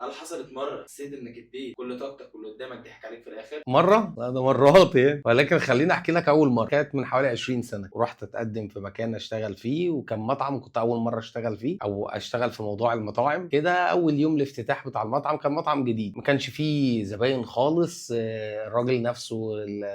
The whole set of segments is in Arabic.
هل حصلت مرة حسيت انك اديت كل طاقتك واللي قدامك ضحك عليك في الاخر؟ مره؟ لا ده مرات يعني، ولكن خليني احكي لك. اول مره كانت من حوالي 20 سنه، ورحت اتقدم في مكان اشتغل فيه، وكان مطعم كنت اول مره اشتغل فيه او اشتغل في موضوع المطاعم كده. اول يوم الافتتاح بتاع المطعم كان مطعم جديد، ما كانش فيه زباين خالص. الراجل نفسه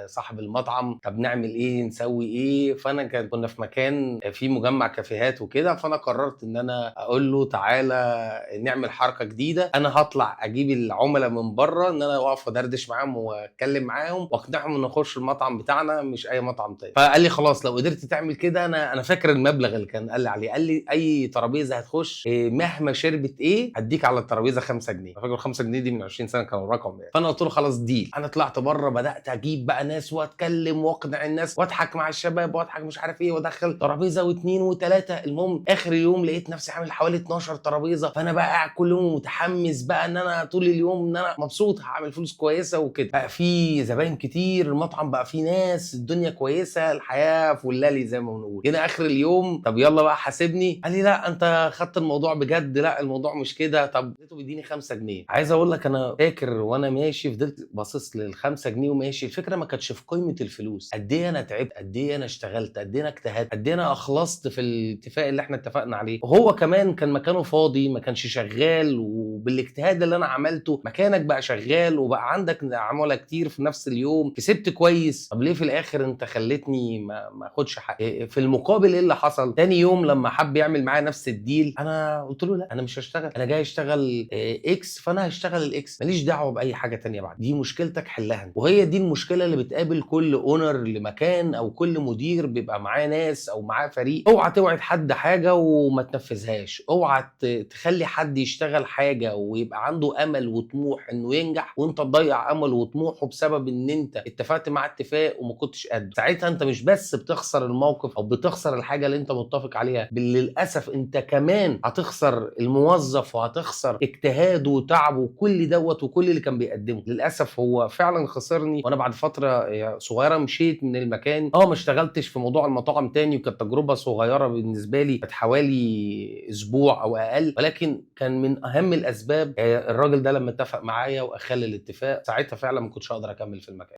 صاحب المطعم، طب نعمل ايه نسوي ايه؟ فانا كنا في مكان فيه مجمع كافيهات وكده، فانا قررت ان انا اقول له تعالى نعمل حركه جديده. انا هطلع اجيب العملاء من بره، ان انا واقف ادردش معاهم واتكلم معاهم واقنعهم ان نخش المطعم بتاعنا مش اي مطعم تاني. فقال لي خلاص لو قدرت تعمل كده، انا فاكر المبلغ اللي كان قال لي عليه. قال لي اي ترابيزه هتخش مهما شربت ايه هديك على الترابيزه 5 جنيه. انا فاكر 5 جنيه دي من 20 سنه كان رقم يعني. فانا قلت له خلاص ديل. انا طلعت بره، بدات اجيب بقى ناس واتكلم واقنع الناس واضحك مع الشباب واضحك مش عارف ايه، وادخل ترابيزه واثنين وثلاثه. المهم اخر يوم لقيت نفسي عامل حوالي 12 ترابيزه. فانا بقى قاعد كل يوم متحمس بقى ان انا طول اليوم ان انا مبسوط هعمل فلوس كويسه وكده. بقى في زباين كتير، المطعم بقى فيه ناس، الدنيا كويسه، الحياه فلالي زي ما بنقول. هنا اخر اليوم طب يلا بقى حاسبني. قال لي لا انت خدت الموضوع بجد، لا الموضوع مش كده. طب لقيته بيديني 5 جنيه. عايز اقول لك انا فاكر وانا ماشي فضلت باصص لل5 جنيه وماشي. الفكره ما كانتش في قيمه الفلوس، قد ايه انا تعبت، قد ايه انا اشتغلت، قد ايه انا اجتهدت، قد ايه انا اخلصت في الاتفاق اللي احنا اتفقنا عليه. وهو كمان كان مكانه فاضي، ما كانش شغال، وبالاجتهاد اللي انا عملته مكانك بقى شغال وبقى عندك عملاء كتير في نفس اليوم، كسبت كويس. طب ليه في الاخر انت خلتني ما اخدش حق؟ في المقابل ايه اللي حصل؟ تاني يوم لما حب يعمل معايا نفس الديل، انا قلت له لا انا مش هشتغل، انا جاي اشتغل اكس، فانا هشتغل الاكس، ماليش دعوه باي حاجه تانية بعد دي. مشكلتك حلها. وهي دي المشكله اللي بتقابل كل اونر لمكان او كل مدير بيبقى معاه ناس او معاه فريق. اوعى توعد حد حاجه وما تنفذهاش، اوعى تخلي حد يشتغل حاجه ويبقى عنده امل وطموح انه ينجح وانت تضيع امل وطموحه بسبب ان انت اتفقت مع اتفاق وما كنتش قده. ساعتها انت مش بس بتخسر الموقف او بتخسر الحاجه اللي انت متفق عليها، بل للاسف انت كمان هتخسر الموظف وهتخسر اجتهاده وتعبه وكل دوت وكل اللي كان بيقدمه. للاسف هو فعلا خسرني، وانا بعد فتره صغيره مشيت من المكان. ما اشتغلتش في موضوع المطاعم تاني، وكانت تجربه صغيره بالنسبه لي، كانت حوالي اسبوع او اقل، ولكن كان من اهم الاسباب الراجل ده لما اتفق معايا واخل الاتفاق. ساعتها فعلا ما كنتش اقدر اكمل في المكان.